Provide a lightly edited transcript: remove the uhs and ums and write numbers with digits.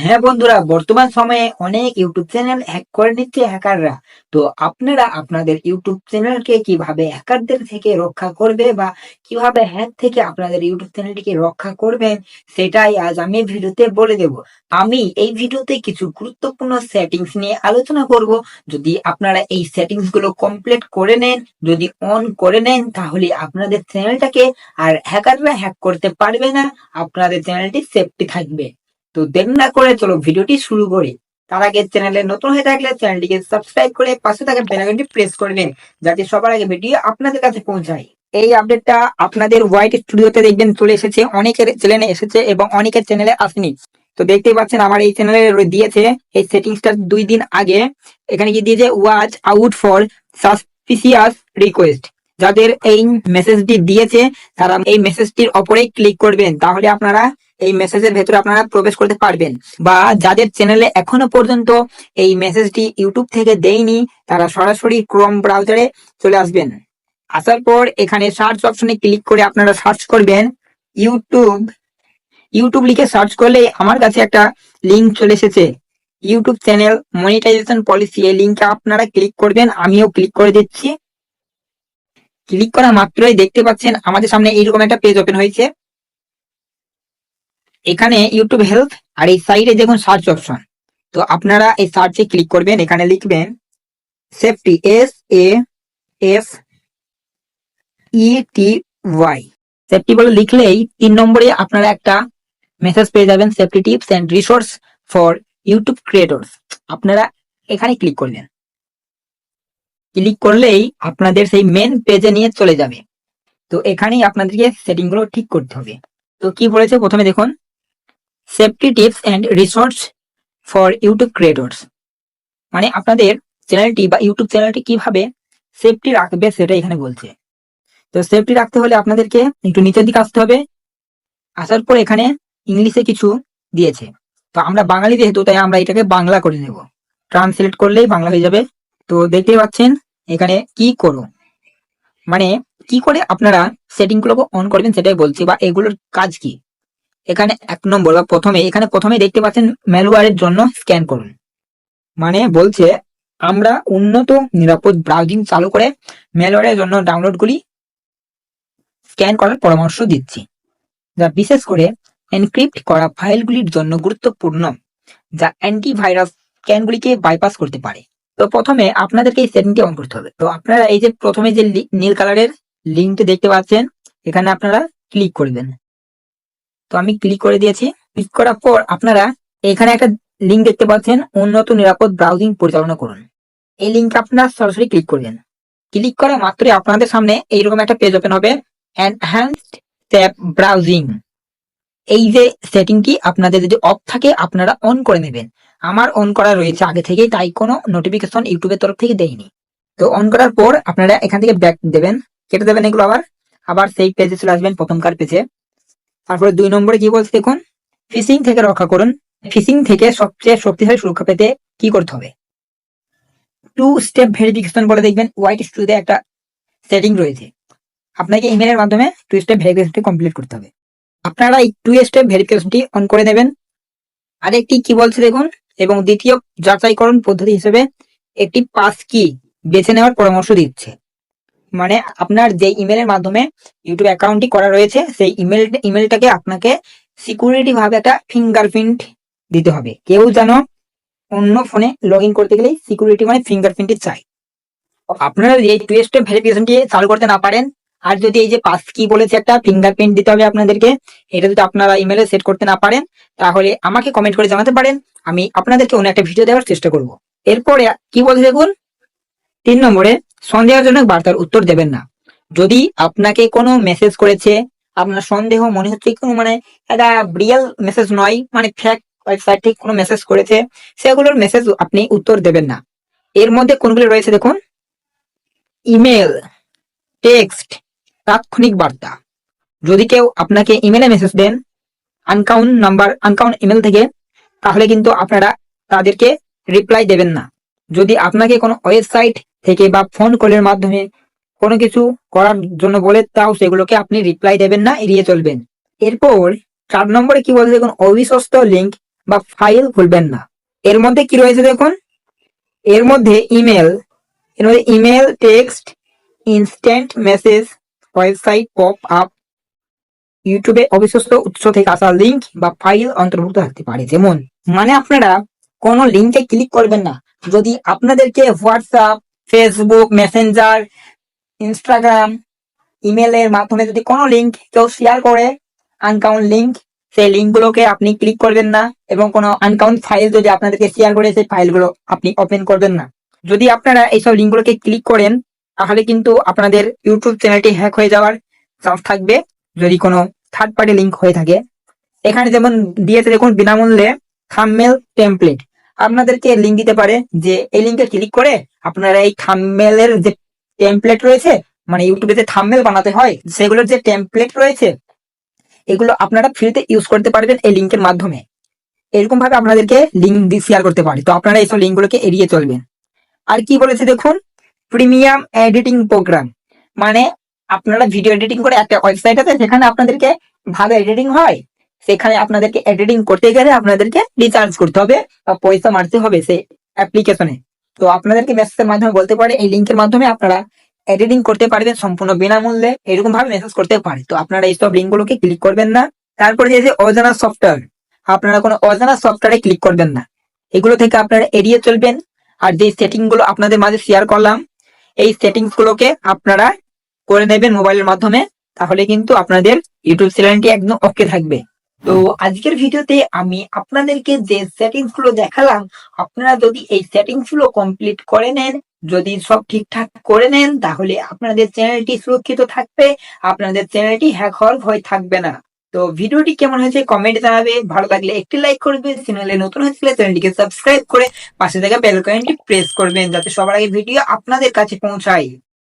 হ্যাঁ বন্ধুরা, বর্তমান সময়ে অনেক ইউটিউব চ্যানেল হ্যাক করে নিচ্ছে হ্যাকাররা। তো আপনারা আপনাদের ইউটিউব চ্যানেলকে কিভাবে হ্যাকারদের থেকে রক্ষা করবে বা কিভাবে হ্যাক থেকে আপনাদের ইউটিউব চ্যানেলটিকে রক্ষা করবেন, সেটাই আজ আমি ভিডিওতে বলে দেব। আমি এই ভিডিওতে কিছু গুরুত্বপূর্ণ সেটিংস নিয়ে আলোচনা করব। যদি আপনারা এই সেটিংস গুলো কমপ্লিট করে নেন, যদি অন করে নেন, তাহলে আপনাদের চ্যানেলটাকে আর হ্যাকাররা হ্যাক করতে পারবে না, আপনাদের চ্যানেলটি সেফটি থাকবে। তো দেরি না করে চলো ভিডিওটি শুরু করি। তার আগে চ্যানেলে নতুন হয়ে থাকলে চ্যানেলটিকে সাবস্ক্রাইব করে পাশে থাকা বেল আইকনটি প্রেস করবেন, যাতে সবার আগে ভিডিও আপনাদের কাছে পৌঁছায়। এই আপডেটটা আপনাদের হোয়াইট স্টুডিওতে দেখবেন চলে এসেছে, অনেকের চ্যানেলে এসেছে এবং অনেকের চ্যানেলে আসেনি। তো দেখতেই পাচ্ছেন আমার এই চ্যানেলে দিয়েছে এই সেটিংসটা 2 দিন আগে। এখানে কি দিয়েছে, watch out for suspicious request. যাদের এই মেসেজটি দিয়েছে তারা এই মেসেজটির ওপরে ক্লিক করবেন, তাহলে আপনারা এই মেসেজের ভেতরে আপনারা প্রবেশ করতে পারবেন। বা যাদের চ্যানেলে এখনো পর্যন্ত এই মেসেজটি ইউটিউব থেকে দেয়নি, তারা সরাসরি ক্রোম ব্রাউজারে চলে আসবেন। আসার পর এখানে সার্চ অপশনে ক্লিক করে আপনারা সার্চ করবেন ইউটিউব। ইউটিউব লিখে সার্চ করলে আমার কাছে একটা লিঙ্ক চলে এসেছে, ইউটিউব চ্যানেল মনিটাইজেশন পলিসি। এই লিঙ্কে আপনারা ক্লিক করবেন, আমিও ক্লিক করে দিচ্ছি। ক্লিক করা মাত্রই দেখতে পাচ্ছেন আমাদের সামনে এইরকম একটা পেজ ওপেন হয়েছে। এখানে ইউটিউব হেল্প আর এই সাইডে দেখুন সার্চ অপশন। তো আপনারা এই সার্চে ক্লিক করবেন, এখানে লিখবেন সেফটি, SAFETY। সেফটি বলে লিখলেই 3 নম্বরে আপনারা একটা মেসেজ পেয়ে যাবেন, safety tips and resource for YouTube creators. আপনারা এখানে ক্লিক করবেন। ক্লিক করলেই আপনাদের সেই মেন পেজে নিয়ে চলে যাবে। তো এখানেই আপনাদেরকে সেটিং গুলো ঠিক করতে হবে। তো কি বলেছে প্রথমে দেখুন, safety tips and resource for YouTube creators, মানে আপনাদের চ্যানেলটি বা ইউটিউব চ্যানেলটি কিভাবে সেফটি রাখবে সেটা এখানে বলছে। তো সেফটি রাখতে হলে আপনাদেরকে একটু নিচের দিকে আসতে হবে। আসার পর এখানে ইংলিশে কিছু দিয়েছে, তো আমরা বাঙালি যেহেতু তাই আমরা এটাকে বাংলা করে নেব। ট্রান্সলেট করলেই বাংলা হয়ে যাবে। তো দেখতেই পাচ্ছেন এখানে কি করো, মানে কি করে আপনারা সেটিং গুলোকে অন করবেন সেটাই বলছি, বা এগুলোর কাজ কি। এখানে 1 নম্বর বা প্রথমে দেখতে পাচ্ছেন ম্যালওয়্যারের জন্য স্ক্যান করুন। মানে বলছে আমরা উন্নত নিরাপদ ব্রাউজিং চালু করে ম্যালওয়্যারের জন্য ডাউনলোডগুলি স্ক্যান করার পরামর্শ দিচ্ছি, যা বিশেষ করে এনক্রিপ্ট করা ফাইলগুলির জন্য গুরুত্বপূর্ণ, যা অ্যান্টিভাইরাস স্ক্যানগুলিকে বাইপাস করতে পারে। তো প্রথমে আপনাদেরকে এই সেটিংটি অন করতে হবে। তো আপনারা এই যে প্রথমে যে নীল কালারের লিঙ্কটি দেখতে পাচ্ছেন, এখানে আপনারা ক্লিক করবেন। তো আমি ক্লিক করে দিয়েছি। ক্লিক করার পর আপনারা এখানে একটা লিঙ্ক দেখতে পাচ্ছেন, উন্নত নিরাপদ ব্রাউজিং পরিচালনা করুন। এই লিঙ্কে আপনারা সরাসরি ক্লিক করবেন। ক্লিক করা মাত্রই আপনাদের সামনে এইরকম একটা পেজ ওপেন হবে, এনহ্যান্সড ট্যাব ব্রাউজিং। এই যে সেটিংটি আপনাদের যদি অফ থাকে আপনারা অন করে নেবেন। আমার অন করা রয়েছে আগে থেকেই, তাই কোনো নোটিফিকেশন ইউটিউবের তরফ থেকে দেয়নি। তো অন করার পর আপনারা এখান থেকে ব্যাক দেবেন, কেটে দেবেন এগুলো। আবার সেই পেজে চলে আসবেন, প্রথমকার পেজে। তারপরে 2 নম্বরে কি বলছে দেখুন, ফিশিং থেকে রক্ষা করুন। ফিশিং থেকে সবচেয়ে শক্তিশালী সুরক্ষা পেতে কি করতে হবে, 2 স্টেপ ভেরিফিকেশন বলে দেখবেন হোয়াইট স্টুডিওতে একটা সেটিং রয়েছে। আপনাকে ইমেলের মাধ্যমে 2 স্টেপ ভেরিফিকেশনটি কমপ্লিট করতে হবে। আপনারা এই 2 স্টেপ ভেরিফিকেশনটি অন করে নেবেন। আরেকটি কি বলছে দেখুন, এবং দ্বিতীয় যাচাইকরণ পদ্ধতি হিসেবে একটি পাস কি বেছে নেওয়ার পরামর্শ দিচ্ছে। মানে আপনার যে ইমেলের মাধ্যমে ইউটিউব অ্যাকাউন্টটি করা রয়েছে সেই ইমেলটাকে আপনাকে সিকিউরিটি ভাবে একটা ফিঙ্গারপ্রিন্ট দিতে হবে। কেউ যেন অন্য ফোনে লগ ইন করতে গেলে সিকিউরিটি মানে ফিঙ্গারপ্রিন্টই চাই। আপনারা এই 2 স্টেপ ভেরিফিকেশনটি চালু করতে না পারেন, আর যদি এই যে পাস কি বলেছে একটা ফিঙ্গারপ্রিন্ট দিতে হবে আপনাদেরকে, এটা যদি আপনারা ইমেলে সেট করতে না পারেন, তাহলে আমাকে কমেন্ট করে জানাতে পারেন, আমি আপনাদেরকে অন্য একটা ভিডিও দেওয়ার চেষ্টা করব। এরপরে কি বলছে দেখুন, 3 নম্বরে সন্দেহজনক বার্তার উত্তর দেবেন না। যদি আপনাকে কোনো মেসেজ করেছে, আপনার সন্দেহ মনে হচ্ছে কোনো মানে একটা রিয়েল মেসেজ নয়, মানে ফেক ওয়েবসাইট থেকে কোনো মেসেজ করেছে, সেগুলোর মেসেজ আপনি উত্তর দেবেন না। এর মধ্যে কোনগুলো রয়েছে দেখুন, ইমেল, টেক্সট, তাৎক্ষণিক বার্তা। যদি কেউ আপনাকে ইমেলে মেসেজ দেন আনকাউন্ট ইমেল থেকে, তাহলে কিন্তু আপনারা তাদেরকে রিপ্লাই দেবেন না। যদি আপনাকে কোনো ওয়েবসাইট থেকে বা ফোন কলের মাধ্যমে কোনো কিছু করার জন্য বলে, তাও সেগুলোকে আপনি রিপ্লাই দেবেন না, এড়িয়ে চলবেন। এরপর 4 নম্বরে কি বলছে দেখুন, অবিশ্বস্ত লিঙ্ক বা ফাইল খুলবেন না। এর মধ্যে কি রয়েছে দেখুন, এর মধ্যে email, text, instant message, website pop up, ইউটিউবে অবিশ্বস্ত উৎস থেকে আসা লিঙ্ক বা ফাইল অন্তর্ভুক্ত থাকতে পারে। যেমন মানে আপনারা কোনো লিঙ্কে ক্লিক করবেন না যদি আপনাদেরকে হোয়াটসঅ্যাপ, ফেসবুক, মেসেঞ্জার, ইনস্টাগ্রাম, ইমেলের মাধ্যমে যদি কোনো লিঙ্ক কেউ শেয়ার করে, আনকাউন্ট লিঙ্ক, সেই লিঙ্কগুলোকে আপনি ক্লিক করবেন না। এবং কোনো আনকাউন্ট ফাইল যদি আপনাদেরকে শেয়ার করে, সেই ফাইলগুলো আপনি ওপেন করবেন না। যদি আপনারা এইসব লিঙ্কগুলোকে ক্লিক করেন তাহলে কিন্তু আপনাদের ইউটিউব চ্যানেলটি হ্যাক হয়ে যাওয়ার চান্স থাকবে যদি কোনো থার্ড পার্টি লিঙ্ক হয়ে থাকে। এখানে যেমন দিয়েছে দেখুন, বিনামূল্যে থাম্বনেল টেমপ্লেট। আপনাদেরকে লিঙ্ক দিতে পারে যে এই লিঙ্কে ক্লিক করে আপনারা এই থাম্বনেলের যে টেমপ্লেট রয়েছে, মানে ইউটিউবে যে থাম্বনেল বানাতে হয় সেগুলোর যে টেমপ্লেট রয়েছে, এগুলো আপনারা ফ্রিতে ইউজ করতে পারবেন এই লিঙ্কের মাধ্যমে। এরকম ভাবে আপনাদেরকে লিঙ্ক শেয়ার করতে পারে, তো আপনারা এইসব লিঙ্কগুলোকে এড়িয়ে চলবেন। আর কি বলেছে দেখুন, প্রিমিয়াম এডিটিং প্রোগ্রাম, মানে আপনারা ভিডিও এডিটিং করে একটা ওয়েবসাইট আছে সেখানে আপনাদেরকে ভালো এডিটিং হয়, সেখানে আপনাদেরকে এডিটিং করতে গেলে আপনাদেরকে রিচার্জ করতে হবে বা পয়সা মারতে হবে সেই অ্যাপ্লিকেশনে। তো আপনাদেরকে মেসেজের মাধ্যমে বলতে পারে এই লিঙ্কের মাধ্যমে আপনারা এডিটিং করতে পারবেন সম্পূর্ণ বিনামূল্যে, এরকম ভাবে মেসেজ করতে পারে। তো আপনারা এইসব লিঙ্কগুলোকে ক্লিক করবেন না। তারপরে যে অজানা সফটওয়্যার, আপনারা কোনো অজানা সফটওয়্যারে ক্লিক করবেন না, এগুলো থেকে আপনারা এড়িয়ে চলবেন। আর যে সেটিং গুলো আপনাদের মাঝে শেয়ার করলাম, এই সেটিংস গুলোকে আপনারা করে নেবেন মোবাইলের মাধ্যমে, তাহলে কিন্তু আপনাদের ইউটিউব চ্যানেলটি একদম ওকে থাকবে। তো আজকের ভিডিওতে আমি আপনাদেরকে যে সেটিংস গুলো দেখালাম, আপনারা যদি এই সেটিংস গুলো কমপ্লিট করে নেন, যদি সব ঠিকঠাক করে নেন, তাহলে আপনাদের চ্যানেলটি সুরক্ষিত থাকবে, আপনাদের চ্যানেলটি হ্যাক হওয়ার ভয় থাকবে না। তো ভিডিওটি কেমন হয়েছে কমেন্টে জানাবে, ভালো লাগলে একটি লাইক করবে, চ্যানেলে নতুন হয়েছিল চ্যানেলটিকে সাবস্ক্রাইব করে পাশে থাকা বেল আইকনটি প্রেস করবেন যাতে সবার আগে ভিডিও আপনাদের কাছে পৌঁছায়।